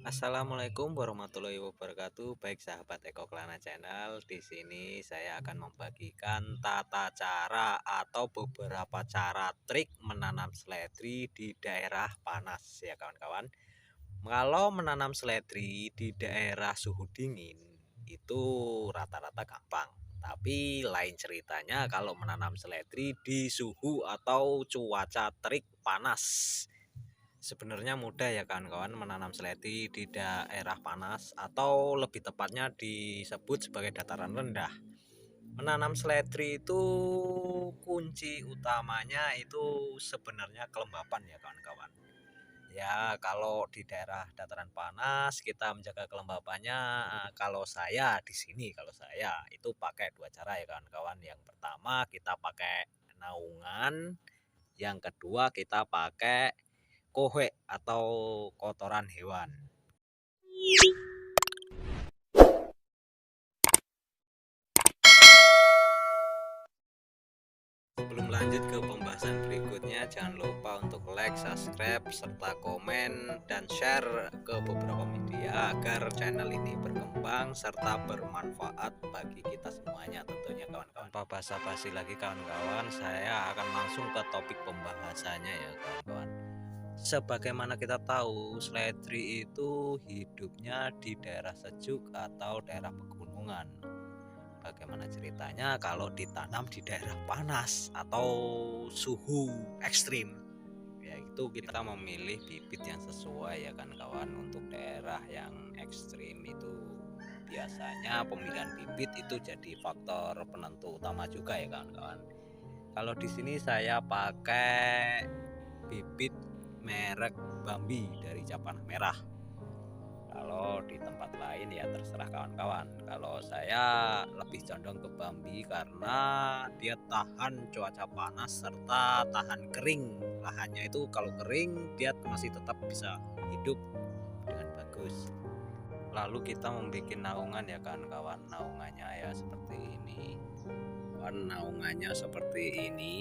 Assalamualaikum warahmatullahi wabarakatuh. Baik sahabat Ekoklana Channel, di sini saya akan membagikan tata cara atau beberapa cara trik menanam seledri di daerah panas ya kawan-kawan. Kalau menanam seledri di daerah suhu dingin itu rata-rata gampang. Tapi lain ceritanya kalau menanam seledri di suhu atau cuaca terik panas. Sebenarnya mudah ya kawan-kawan menanam seledri di daerah panas atau lebih tepatnya disebut sebagai dataran rendah. Menanam seledri itu kunci utamanya itu sebenarnya kelembapan ya kawan-kawan. Ya kalau di daerah dataran panas kita menjaga kelembapannya, kalau saya di sini kalau saya itu pakai dua cara ya kawan-kawan. Yang pertama kita pakai naungan, yang kedua kita pakai kohek atau kotoran hewan. Sebelum lanjut ke pembahasan berikutnya, jangan lupa untuk like, subscribe, serta komen dan share ke beberapa media agar channel ini berkembang serta bermanfaat bagi kita semuanya tentunya kawan-kawan. Tanpa basa-basi lagi kawan-kawan, saya akan langsung ke topik pembahasannya ya kawan-kawan. Sebagaimana kita tahu, seledri itu hidupnya di daerah sejuk atau daerah pegunungan. Bagaimana ceritanya kalau ditanam di daerah panas atau suhu ekstrim? Yaitu kita memilih bibit yang sesuai ya kan kawan. Untuk daerah yang ekstrim itu biasanya pemilihan bibit itu jadi faktor penentu utama juga ya kawan-kawan. Kalau di sini saya pakai bibit merek Bambi dari Japana Merah. Kalau di tempat lain ya terserah kawan-kawan. Kalau saya lebih condong ke Bambi karena dia tahan cuaca panas serta tahan kering. Lahannya itu kalau kering dia masih tetap bisa hidup dengan bagus. Lalu kita membuat naungan ya kawan-kawan. Naungannya ya seperti ini. Naungannya seperti ini.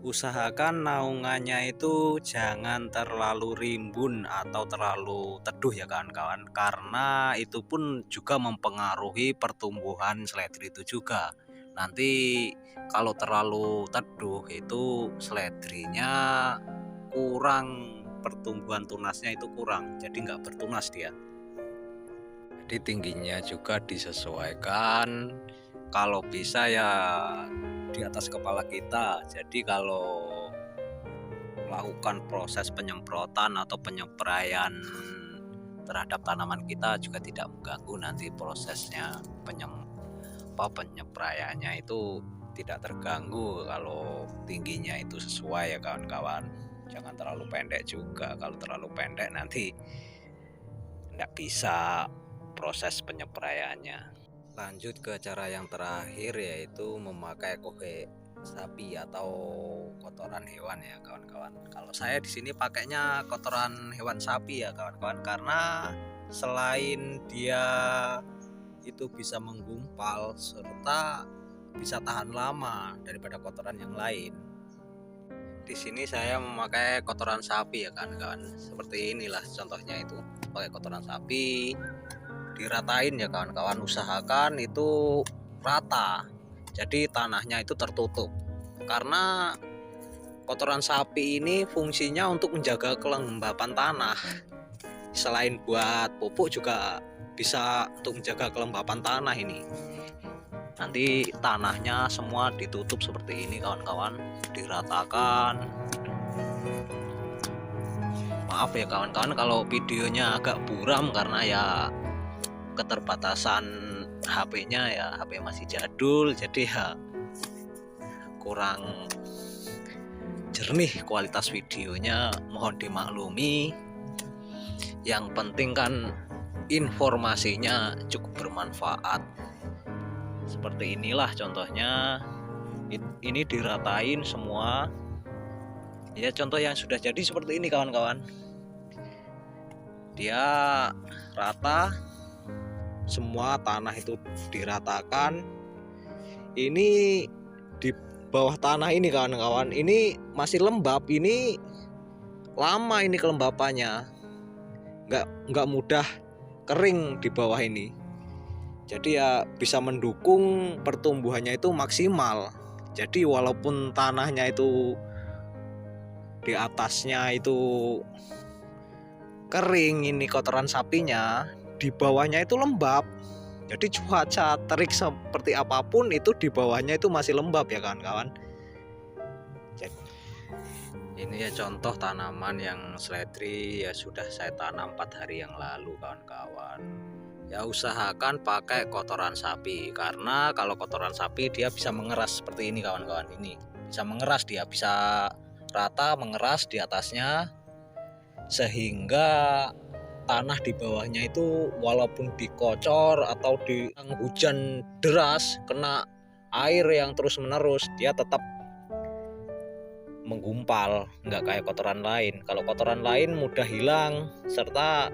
Usahakan naungannya itu jangan terlalu rimbun atau terlalu teduh ya kawan-kawan, karena itu pun juga mempengaruhi pertumbuhan seledri itu juga. Nanti kalau terlalu teduh itu seledrinya kurang, pertumbuhan tunasnya itu kurang, jadi nggak bertunas dia. Jadi tingginya juga disesuaikan, kalau bisa ya di atas kepala kita. Jadi kalau melakukan proses penyemprotan atau penyepraian terhadap tanaman kita juga tidak mengganggu nanti prosesnya penyepraiannya itu tidak terganggu kalau tingginya itu sesuai ya kawan-kawan. Jangan terlalu pendek juga, kalau terlalu pendek nanti tidak bisa proses penyepraiannya. Lanjut ke cara yang terakhir yaitu memakai kohek sapi atau kotoran hewan ya kawan-kawan. Kalau saya di sini pakainya kotoran hewan sapi ya kawan-kawan, karena selain dia itu bisa menggumpal serta bisa tahan lama daripada kotoran yang lain. Di sini saya memakai kotoran sapi ya kawan-kawan. Seperti inilah contohnya, itu pakai kotoran sapi, diratain ya kawan-kawan. Usahakan itu rata, jadi tanahnya itu tertutup, karena kotoran sapi ini fungsinya untuk menjaga kelembapan tanah. Selain buat pupuk juga bisa untuk menjaga kelembapan tanah. Ini nanti tanahnya semua ditutup seperti ini kawan-kawan, diratakan. Maaf ya kawan-kawan kalau videonya agak buram karena ya keterbatasan HP-nya, ya HP masih jadul, jadi ya kurang jernih kualitas videonya, mohon dimaklumi. Yang penting kan informasinya cukup bermanfaat. Seperti inilah contohnya, ini diratain semua ya. Contoh yang sudah jadi seperti ini kawan-kawan, dia rata semua, tanah itu diratakan. Ini di bawah tanah ini kawan-kawan, ini masih lembab, ini lama ini kelembapannya, nggak mudah kering di bawah ini. Jadi ya bisa mendukung pertumbuhannya itu maksimal. Jadi walaupun tanahnya itu di atasnya itu kering, ini kotoran sapinya, di bawahnya itu lembab. Jadi cuaca terik seperti apapun itu di bawahnya itu masih lembab ya kawan-kawan. Ini ya contoh tanaman yang seledri ya sudah saya tanam 4 hari yang lalu kawan-kawan. Ya usahakan pakai kotoran sapi, karena kalau kotoran sapi dia bisa mengeras seperti ini kawan-kawan. Ini bisa mengeras, dia bisa rata mengeras di atasnya, sehingga tanah di bawahnya itu walaupun dikocor atau di hujan deras kena air yang terus menerus, dia tetap menggumpal, nggak kayak kotoran lain. Kalau kotoran lain mudah hilang serta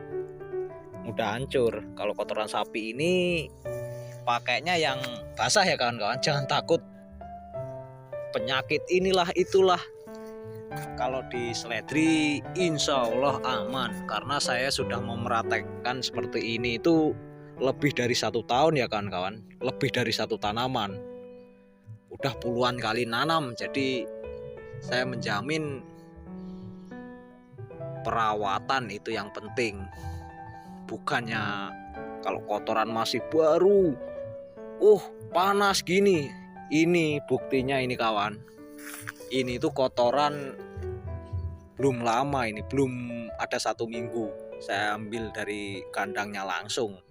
mudah hancur. Kalau kotoran sapi ini pakainya yang basah ya kawan-kawan, jangan takut penyakit inilah itulah. Kalau di seledri insya Allah aman, karena saya sudah memeraktekkan seperti ini itu lebih dari 1 tahun ya kawan-kawan, lebih dari 1 tanaman, udah puluhan kali nanam. Jadi saya menjamin perawatan itu yang penting, bukannya kalau kotoran masih baru panas gini. Ini buktinya ini kawan, ini tuh kotoran belum lama, ini belum ada 1 minggu saya ambil dari kandangnya langsung,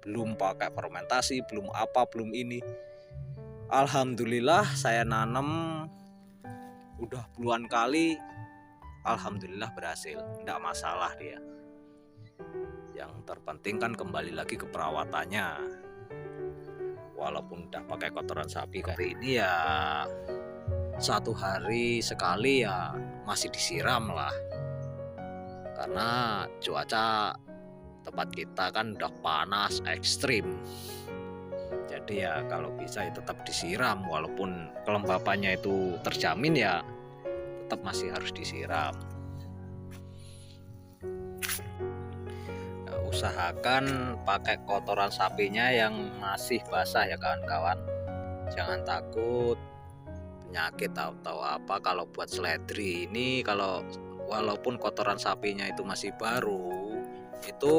belum pakai fermentasi, belum apa, belum ini. Alhamdulillah saya nanam udah puluhan kali, alhamdulillah berhasil, enggak masalah dia. Yang terpenting kan kembali lagi ke perawatannya. Walaupun udah pakai kotoran sapi kali ini ya 1 hari sekali ya masih disiram lah, karena cuaca tempat kita kan udah panas ekstrim. Jadi ya kalau bisa ya tetap disiram, walaupun kelembapannya itu terjamin ya tetap masih harus disiram. Usahakan pakai kotoran sapinya yang masih basah ya kawan-kawan. Jangan takut penyakit atau apa. Kalau buat seledri ini, kalau walaupun kotoran sapinya itu masih baru, itu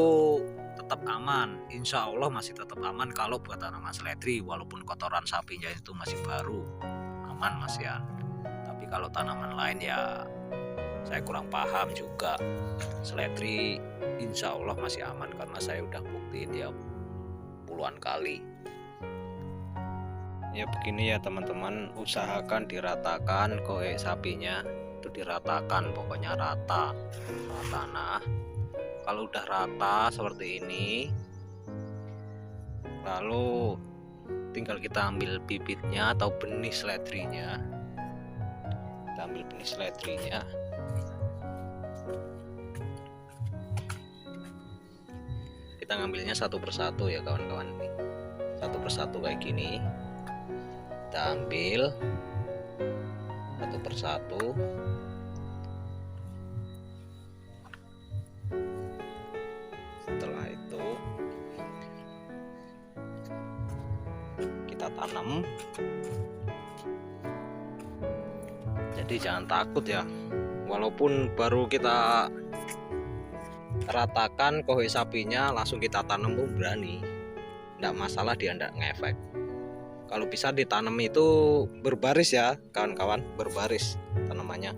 tetap aman, insya Allah masih tetap aman. Kalau buat tanaman seledri walaupun kotoran sapinya itu masih baru, aman Mas ya. Tapi kalau tanaman lain ya saya kurang paham juga. Seledri insya Allah masih aman, karena saya udah buktiin ya puluhan kali. Ya begini ya teman-teman, usahakan diratakan koe sapinya, itu diratakan, pokoknya rata tanah. Kalau udah rata seperti ini, lalu tinggal kita ambil bibitnya atau benih seledrinya. Kita ambil benih seledrinya, kita ngambilnya 1 persatu ya kawan-kawan. 1 persatu kayak gini kita ambil 1 persatu. Setelah itu kita tanam. Jadi jangan takut ya, walaupun baru kita ratakan kohoi sapinya langsung kita tanam pun berani, enggak masalah, dia enggak ngefek. Kalau bisa ditanam itu berbaris ya kawan-kawan, berbaris tanamannya.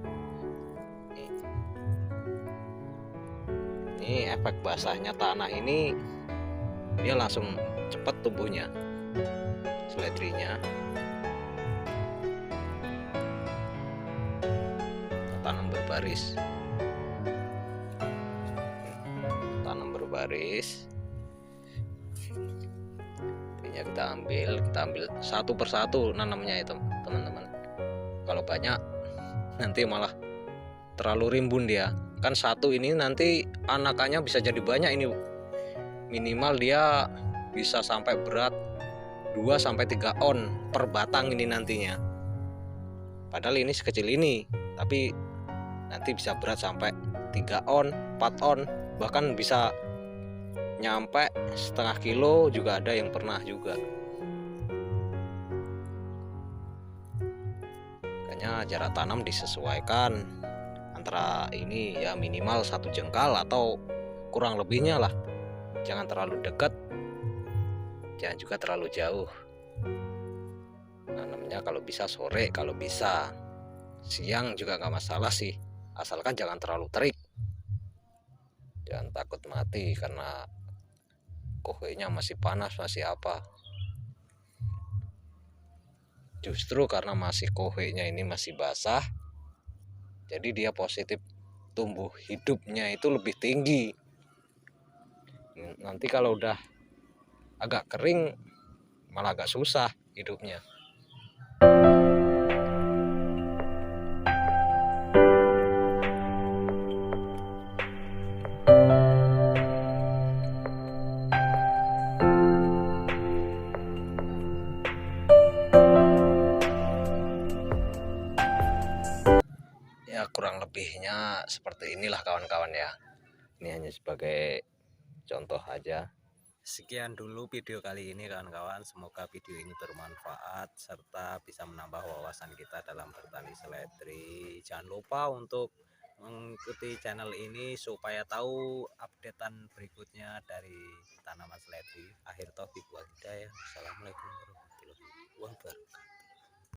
Ini efek basahnya tanah ini, dia langsung cepat tumbuhnya seledrinya. Tanam berbaris, tanam berbaris. Kita ambil 1 persatu nanamnya itu teman-teman. Kalau banyak nanti malah terlalu rimbun dia. Kan 1 ini nanti anakannya bisa jadi banyak, ini minimal dia bisa sampai berat 2-3 on per batang ini nantinya. Padahal ini sekecil ini, tapi nanti bisa berat sampai 3 on, 4 on, bahkan bisa nyampe setengah kilo juga ada yang pernah juga. Makanya jarak tanam disesuaikan antara ini ya minimal 1 jengkal atau kurang lebihnya lah. Jangan terlalu dekat, jangan juga terlalu jauh. Nanamnya kalau bisa sore, kalau bisa siang juga nggak masalah sih, asalkan jangan terlalu terik. Jangan takut mati karena kohenya masih panas, masih apa. Justru karena masih kohenya ini masih basah, jadi dia positif tumbuh hidupnya itu lebih tinggi. Nanti kalau udah agak kering malah agak susah hidupnya. Ya kurang lebihnya seperti inilah kawan-kawan ya. Ini hanya sebagai contoh aja. Sekian dulu video kali ini kawan-kawan. Semoga video ini bermanfaat serta bisa menambah wawasan kita dalam bertani seledri. Jangan lupa untuk mengikuti channel ini supaya tahu updatean berikutnya dari tanaman seledri. Akhir taufik wal hidayah. Assalamualaikum warahmatullahi wabarakatuh.